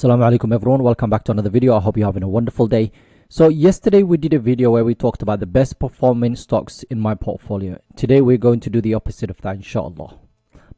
Assalamu alaikum everyone, welcome back to another video. I hope you're having a wonderful day. So yesterday we did a video where we talked about the best performing stocks in my portfolio. Today we're going to do the opposite of that, inshallah.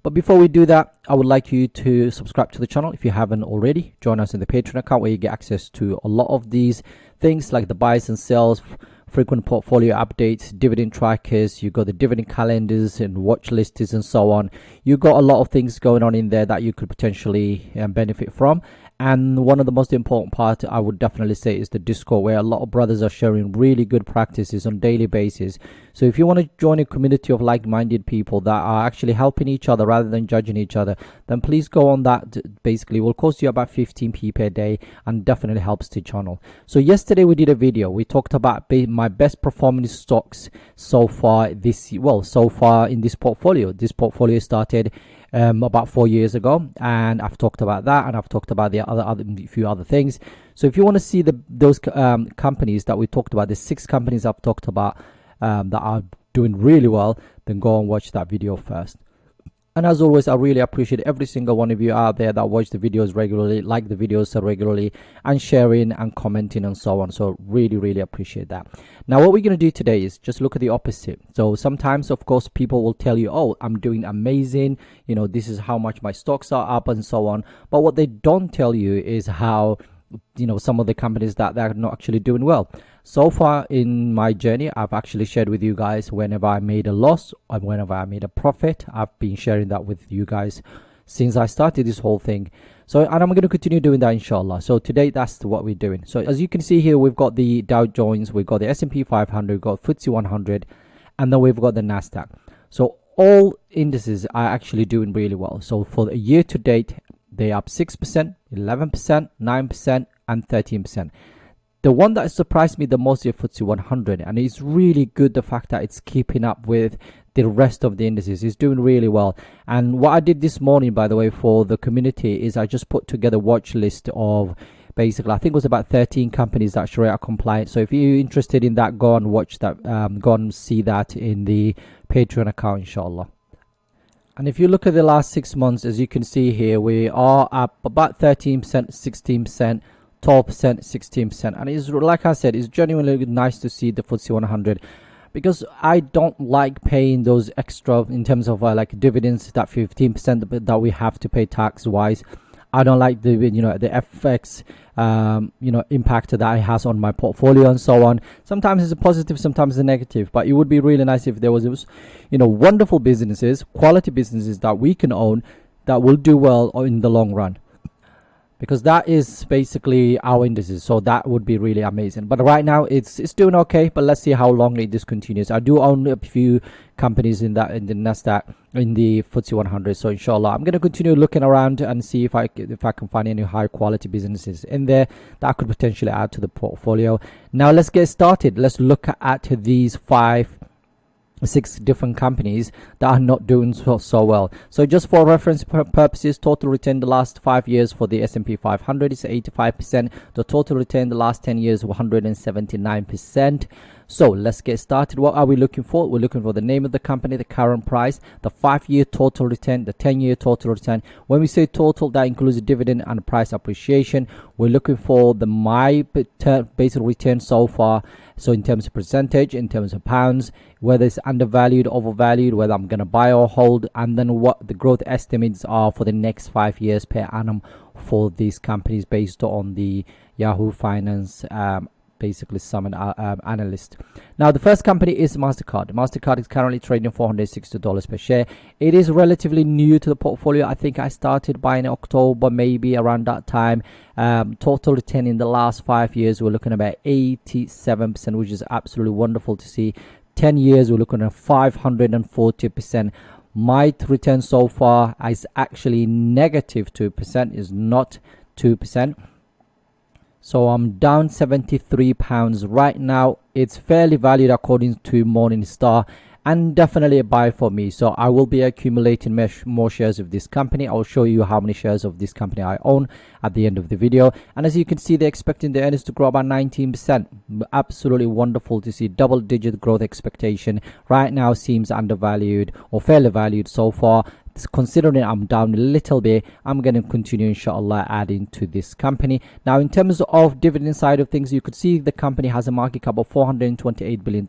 But before we do that, I would like you to subscribe to the channel if you haven't already. Join us in the Patreon account where you get access to a lot of these things like the buys and sells, frequent portfolio updates, dividend trackers. You got the dividend calendars and watch lists and so on. You got a lot of things going on in there that you could potentially benefit from. And one of the most important part I would definitely say is the Discord, where a lot of brothers are sharing really good practices on daily basis. So if you want to join a community of like-minded people that are actually helping each other rather than judging each other, then please go on that. Basically, it will cost you about 15p per day and definitely helps the channel. So yesterday we did a video. We talked about my best performing stocks so far in this portfolio. This portfolio started about 4 years ago, and I've talked about that, and I've talked about the other few other things. So if you want to see those companies that we talked about, the 6 companies I've talked about that are doing really well, then go and watch that video first. And as always, I really appreciate every single one of you out there that watch the videos regularly, like the videos regularly, and sharing and commenting and so on. So really appreciate that. Now what we're going to do today is just look at the opposite. So sometimes, of course, people will tell you, oh, I'm doing amazing, you know, this is how much my stocks are up and so on. But what they don't tell you is how, you know, some of the companies that they're not actually doing well. So far in my journey, I've actually shared with you guys whenever I made a loss or whenever I made a profit. I've been sharing that with you guys since I started this whole thing. So, and I'm going to continue doing that, inshallah. So today, that's what we're doing. So as you can see here, we've got the Dow Jones, we've got the S&P 500, we've got FTSE 100, and then we've got the Nasdaq. So all indices are actually doing really well. So for the year to date, they're up 6%, 11%, 9%, and 13%. The one that surprised me the most is FTSE 100, and it's really good the fact that it's keeping up with the rest of the indices. It's doing really well. And what I did this morning, by the way, for the community is I just put together a watch list of basically, I think it was about 13 companies that Sharia compliant. So if you're interested in that, go and watch that, go and see that in the Patreon account, inshallah. And if you look at the last 6 months, as you can see here, we are up about 13%, 16%, 12%, 16%, and it's, like I said, it's genuinely nice to see the FTSE 100, because I don't like paying those extra in terms of like dividends, that 15% that we have to pay tax wise. I don't like the the FX impact that it has on my portfolio and so on. Sometimes it's a positive, sometimes it's a negative, but it would be really nice if there was wonderful businesses, quality businesses that we can own that will do well in the long run, because that is basically our indices. So that would be really amazing. But right now it's doing okay, but let's see how long this continues. I do own a few companies in the Nasdaq, in the FTSE 100. So inshallah, I'm going to continue looking around and see if I can find any high quality businesses in there that I could potentially add to the portfolio. Now let's get started. Let's look at these 6 different companies that are not doing so well. So just for reference purposes, total return the last 5 years for the S&P 500 is 85%. The total return the last 10 years 179%. So let's get started. What are we looking for? We're looking for the name of the company, the current price, the 5-year total return, the 10-year total return. When we say total, that includes dividend and price appreciation. We're looking for the basic return so far. So in terms of percentage, in terms of pounds, whether it's undervalued, overvalued, whether I'm going to buy or hold, and then what the growth estimates are for the next 5 years per annum for these companies based on the Yahoo Finance basically summon analyst. Now the first company is Mastercard. Mastercard is currently trading $460 per share. It is relatively new to the portfolio. I think I started buying in October, maybe around that time. Total return in the last 5 years, we're looking at about 87%, which is absolutely wonderful to see. 10 years, we're looking at 540%. My return so far is actually negative 2%, is not 2%. So I'm down £73 right now. It's fairly valued according to Morningstar, and definitely a buy for me. So I will be accumulating more shares of this company. I'll show you how many shares of this company I own at the end of the video. And as you can see, they're expecting the earnings to grow about 19%. Absolutely wonderful to see. Double-digit growth expectation. Right now seems undervalued or fairly valued so far. considering I'm down a little bit, I'm going to continue inshallah adding to this company. Now in terms of dividend side of things, you could see the company has a market cap of $428 billion.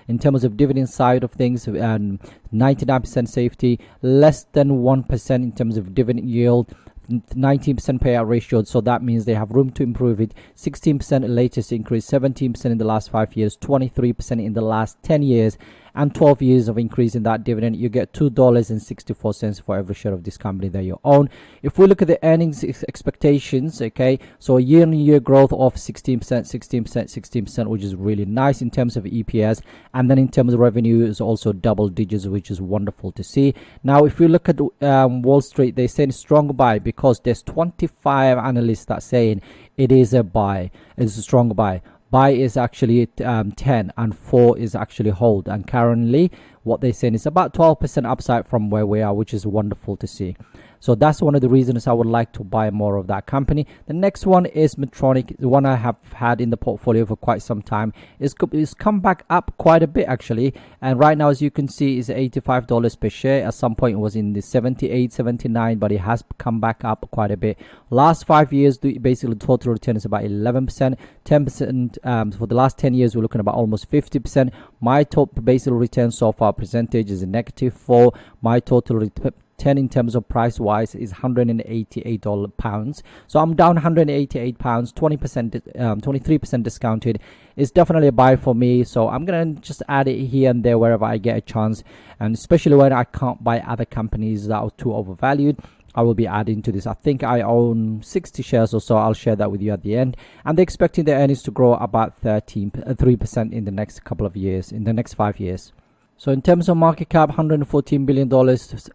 In terms of dividend side of things, 99% safety, less than 1% in terms of dividend yield, 19% payout ratio, so that means they have room to improve it. 16% latest increase, 17% in the last 5 years, 23% in the last 10 years, and 12 years of increase in that dividend. You get $2.64 for every share of this company that you own. If we look at the earnings expectations, okay, so a year-on-year growth of 16%, which is really nice in terms of EPS, and then in terms of revenue is also double digits, which is wonderful to see. Now if we look at Wall Street, they say strong buy because there's 25 analysts that saying it is a buy, it's a strong buy. Buy is actually 10 and 4 is actually hold, and currently what they're saying is about 12% upside from where we are, which is wonderful to see. So that's one of the reasons I would like to buy more of that company. The next one is Medtronic, the one I have had in the portfolio for quite some time. It's come back up quite a bit actually, and right now as you can see is $85 per share. At some point it was in the 78, 79, but it has come back up quite a bit. Last 5 years, basically total return is about 11%, 10% for the last 10 years. We're looking at about almost 50%. My top basic return so far percentage is a -4. My total return in terms of price wise is £188. So I'm down £188, 20%, 23% discounted. It's definitely a buy for me, so I'm gonna just add it here and there wherever I get a chance, and especially when I can't buy other companies that are too overvalued, I will be adding to this. I think I own 60 shares or so. I'll share that with you at the end. And they're expecting their earnings to grow about 3% in the next couple of years, in the next 5 years. So in terms of market cap, $114 billion,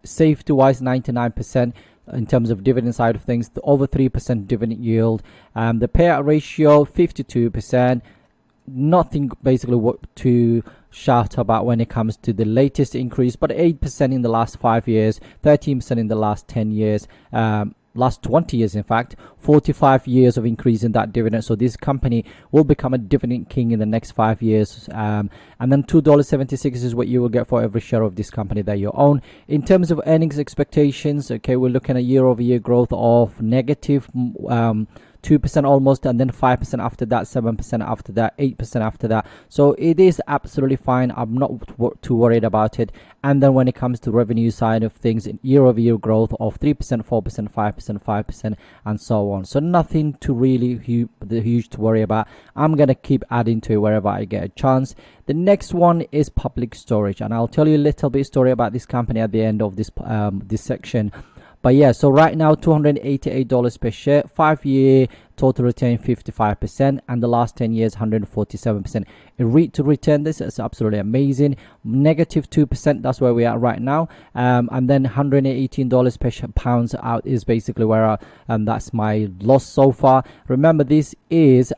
safety wise 99%. In terms of dividend side of things, the over 3% dividend yield, the payout ratio 52%. Nothing basically what to shout about when it comes to the latest increase, but 8% in the last 5 years, 13% in the last 10 years, last 20 years in fact, 45 years of increase in that dividend. So this company will become a dividend king in the next 5 years, and then $2.76 is what you will get for every share of this company that you own. In terms of earnings expectations, okay, we're looking at year-over-year growth of negative 2% almost, and then 5% after that, 7% after that, 8% after that. So it is absolutely fine. I'm not too worried about it. And then when it comes to revenue side of things, year-over-year growth of 3%, 4%, 5%, 5%, and so on. So nothing to really huge to worry about. I'm gonna keep adding to it wherever I get a chance. The next one is Public Storage, and I'll tell you a little bit story about this company at the end of this this section. But yeah, so right now $288 per share, 5-year total return 55%, and the last 10 years 147%. A REIT to return this is absolutely amazing. -2%, that's where we are right now, and then $118 per pounds out is basically where that's my loss so far. Remember, this is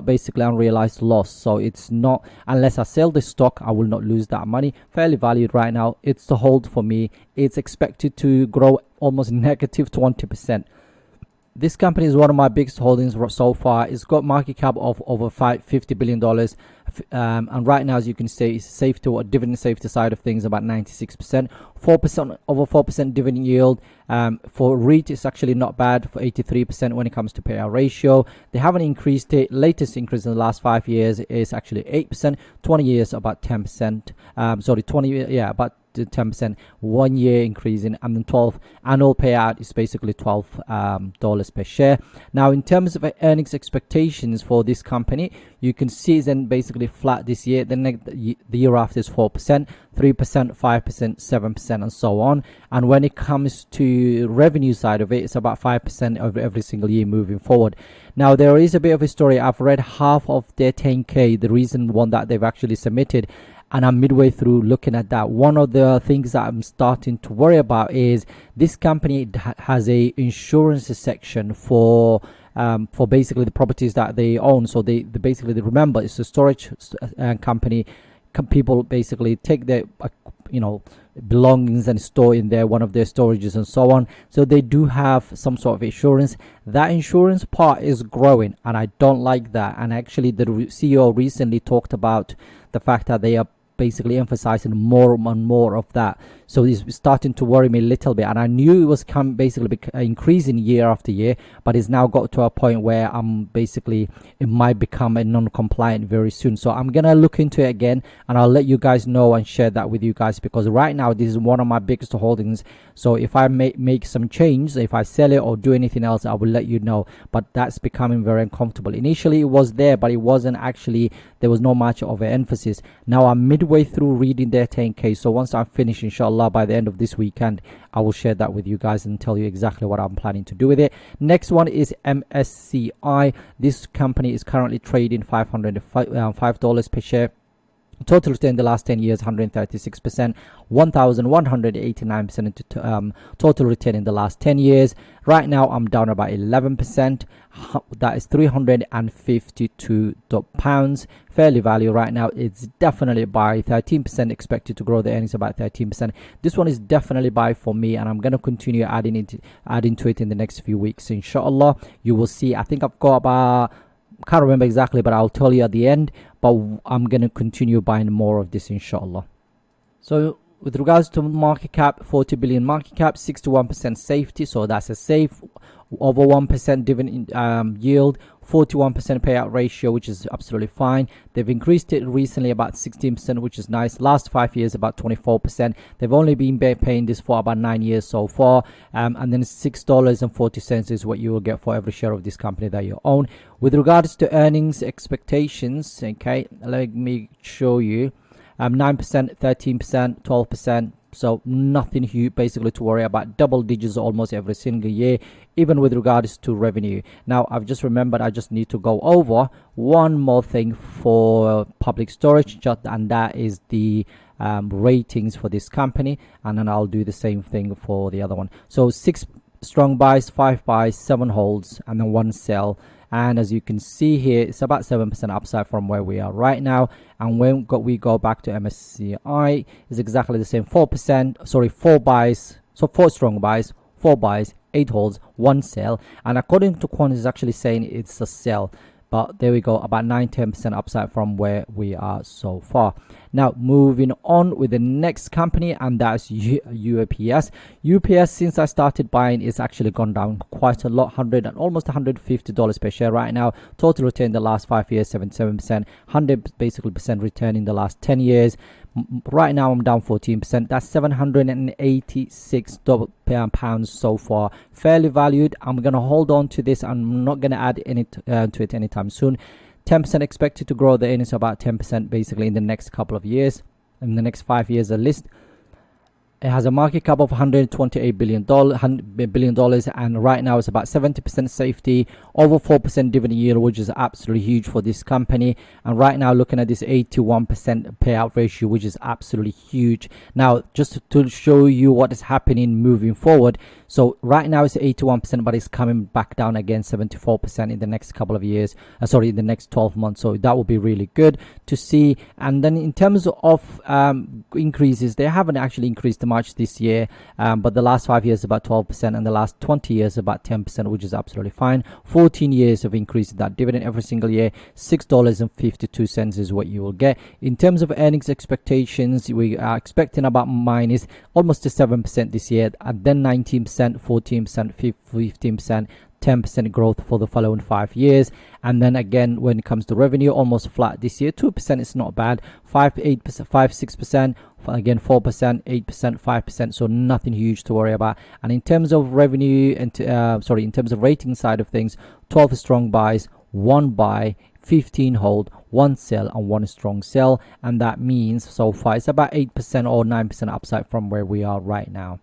basically unrealized loss, so it's not, unless I sell the stock, I will not lose that money. Fairly valued right now. It's the hold for me. It's expected to grow almost -20%. This company is one of my biggest holdings so far. It's got market cap of over $50 billion. And right now, as you can see, it's safe to dividend safety side of things, about 96%. 4%, over 4% dividend yield. For REIT, it's actually not bad for 83% when it comes to payout ratio. They haven't increased it. Latest increase in the last 5 years is actually 8%. 20 years, about 10%. About 10%, 1 year increasing, and then 12 annual payout is basically $12 per share. Now in terms of earnings expectations for this company, you can see it's then basically flat this year. Then the year after is 4%, 3%, 5%, 7%, and so on. And when it comes to revenue side of it, it's about 5% over every single year moving forward. Now there is a bit of a story. I've read half of their 10K, the recent one that they've actually submitted, and I'm midway through looking at that. One of the things that I'm starting to worry about is this company has a insurance section for basically the properties that they own. So they basically, remember, it's a storage company. People basically take their belongings and store in there, one of their storages and so on. So they do have some sort of insurance. That insurance part is growing, and I don't like that. And actually the CEO recently talked about the fact that they are basically emphasizing more and more of that. So it's starting to worry me a little bit, and I knew it was basically increasing year after year, but it's now got to a point where it might become a non-compliant very soon. So I'm gonna look into it again, and I'll let you guys know and share that with you guys, because right now this is one of my biggest holdings. So if I make some change, if I sell it or do anything else, I will let you know. But that's becoming very uncomfortable. Initially it was there, but it wasn't actually, there was no much of an emphasis. Now I'm midway through reading their 10K, so once I'm finished, inshallah, by the end of this weekend, I will share that with you guys and tell you exactly what I'm planning to do with it. Next one is MSCI. This company is currently trading $505 per share. Total return in the last 10 years 136%, 1189% total return in the last 10 years. Right now I'm down about 11%. That is 352 pounds. Fairly value right now, it's definitely buy. 13% expected to grow the earnings about 13%. This one is definitely buy for me, and I'm going to continue adding to it in the next few weeks, inshallah. You will see. I think I've got about, can't remember exactly, but I'll tell you at the end. But I'm going to continue buying more of this, inshallah. So with regards to market cap, 40 billion market cap, 61% safety, so that's a safe. Over 1% dividend yield, 41% payout ratio, which is absolutely fine. They've increased it recently about 16%, which is nice. Last 5 years about 24%. They've only been paying this for about 9 years so far, and then $6.40 is what you will get for every share of this company that you own. With regards to earnings expectations, okay, let me show you. 9%, 13%, 12%. So nothing huge basically to worry about. Double digits almost every single year, even with regards to revenue. Now I've just remembered I just need to go over one more thing for public storage, and that is the ratings for this company, and then I'll do the same thing for the other one. So 6 strong buys, 5 buys, 7 holds, and then 1 sell. And as you can see here, it's about 7% upside from where we are right now. And when we go back to MSCI, it's exactly the same. 4 buys, so 4 strong buys, 4 buys, 8 holds, 1 sell. And according to Quant, is actually saying it's a sell. But there we go, about 9-10% upside from where we are so far. Now moving on with the next company, and that's UPS. UPS, since I started buying, it's actually gone down quite a lot, almost $150 per share right now. Total return in the last 5 years 77%, 100% return in the last 10 years. Right now I'm down 14%. That's 786 pounds so far. Fairly valued. I'm gonna hold on to this. I'm not gonna add any to it anytime soon. 10% expected to grow the earnings, about 10% basically in the next couple of years, in the next 5 years at least. It has a market cap of $128 billion, and right now it's about 70% safety, over 4% dividend yield, which is absolutely huge for this company. And right now looking at this 81% payout ratio, which is absolutely huge. Now just to show you what is happening moving forward, so right now it's 81%, but it's coming back down again 74% in the next couple of years, in the next 12 months. So that will be really good to see. And then in terms of increases, they haven't actually increased much this year, but the last 5 years about 12%, and the last 20 years about 10%, which is absolutely fine. 14 years of increasing that dividend every single year. $6.52 is what you will get. In terms of earnings expectations, we are expecting about minus almost to 7% this year, and then 19%, 14%, 15%, 10% growth for the following 5 years. And then again, when it comes to revenue, almost flat this year. 2% is not bad. 5%, 6%, again 4%, 8%, 5%, so nothing huge to worry about. And in terms of revenue and in terms of rating side of things, 12 strong buys, 1 buy, 15 hold, 1 sell, and 1 strong sell. And that means so far it's about 8% or 9% upside from where we are right now.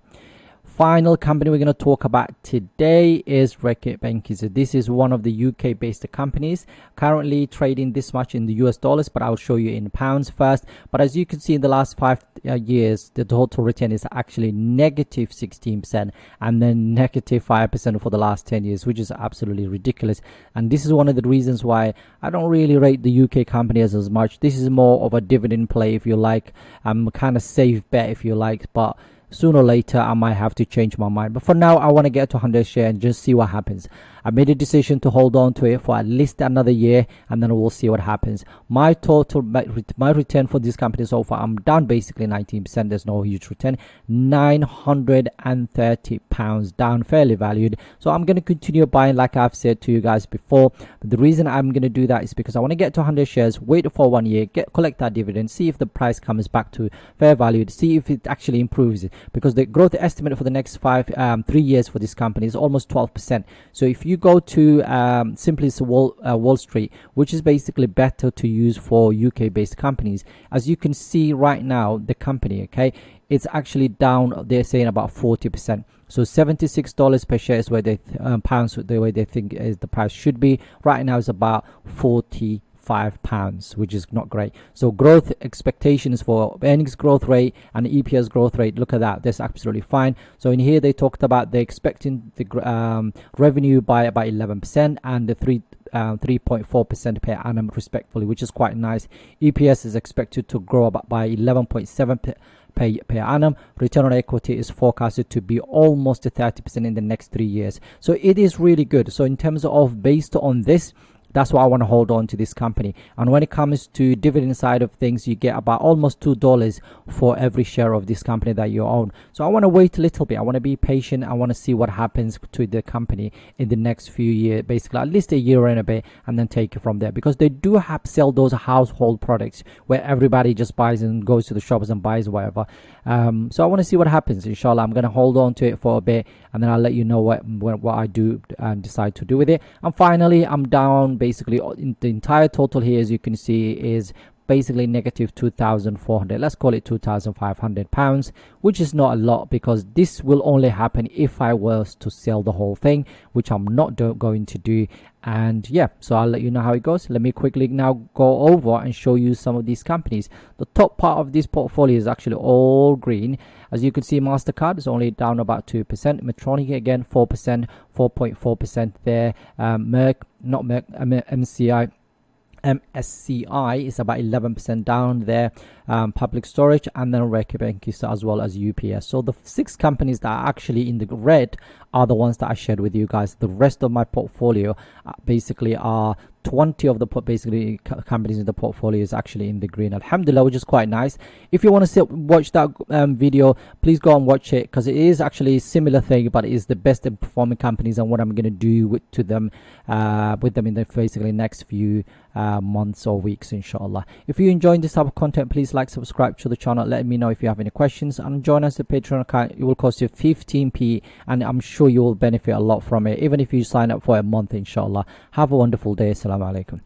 Final company we're going to talk about today is Reckitt Benckiser. This is one of the UK based companies, currently trading this much in the US dollars, but I'll show you in pounds first. But as you can see, in the last 5 years, the total return is actually negative 16%, and then negative 5% for the last 10 years, which is absolutely ridiculous. And this is one of the reasons why I don't really rate the UK companies as much. This is more of a dividend play, if you like, kind of safe bet, if you like. But sooner or later I might have to change my mind. But for now, I want to get to 100 share and just see what happens. I made a decision to hold on to it for at least another year, and then we'll see what happens. My return for this company so far, I'm down basically 19%. There's no huge return. £930 down, fairly valued. So I'm going to continue buying, like I've said to you guys before. But the reason I'm going to do that is because I want to get to 100 shares, wait for 1 year, collect that dividend, see if the price comes back to fair value, see if it actually improves. Because the growth estimate for the next 3 years for this company is almost 12%. So if you go to simply Wall Street, which is basically better to use for UK based companies, as you can see right now, the company, okay, it's actually down, they're saying about 40%. So $76 per share is where they pounds, the way they think is the price should be. Right now is about £45, which is not great. So growth expectations for earnings growth rate and EPS growth rate, look at that, that's absolutely fine. So in here they talked about they're expecting the revenue by about 11% and the 3.4% per annum respectively, which is quite nice. EPS is expected to grow about by 11.7% per annum. Return on equity is forecasted to be almost 30% in the next 3 years. So it is really good. So in terms of based on this, that's why I want to hold on to this company. And when it comes to dividend side of things, you get about almost $2 for every share of this company that you own. So I want to wait a little bit. I want to be patient. I want to see what happens to the company in the next few years, basically at least a year and a bit, and then take it from there. Because they do have sell those household products where everybody just buys and goes to the shops and buys whatever. So I want to see what happens. Inshallah, I'm going to hold on to it for a bit, and then I'll let you know what I do and decide to do with it. And finally, I'm down. Basically, the entire total here, as you can see, is basically negative 2,400. Let's call it £2,500, which is not a lot because this will only happen if I was to sell the whole thing, which I'm not going to do. And yeah, so I'll let you know how it goes. Let me quickly now go over and show you some of these companies. The top part of this portfolio is actually all green. As you can see, Mastercard is only down about 2%. Medtronic again 4%, 4.4% there. MSCI is about 11% down there. Public storage, and then Reckitt Benckiser as well as UPS. So the 6 companies that are actually in the red are the ones that I shared with you guys. The rest of my portfolio basically are 20 of the companies in the portfolio is actually in the green, alhamdulillah, which is quite nice. If you want to watch that video, please go and watch it, because it is actually a similar thing, but it is the best performing companies and what I'm going to do with them in the basically next few months or weeks, inshallah. If you're enjoying this type of content, please like, subscribe to the channel, let me know if you have any questions, and join us at Patreon account. It will cost you 15p, and I'm sure you will benefit a lot from it, even if you sign up for a month, inshallah. Have a wonderful day. Assalamu alaikum.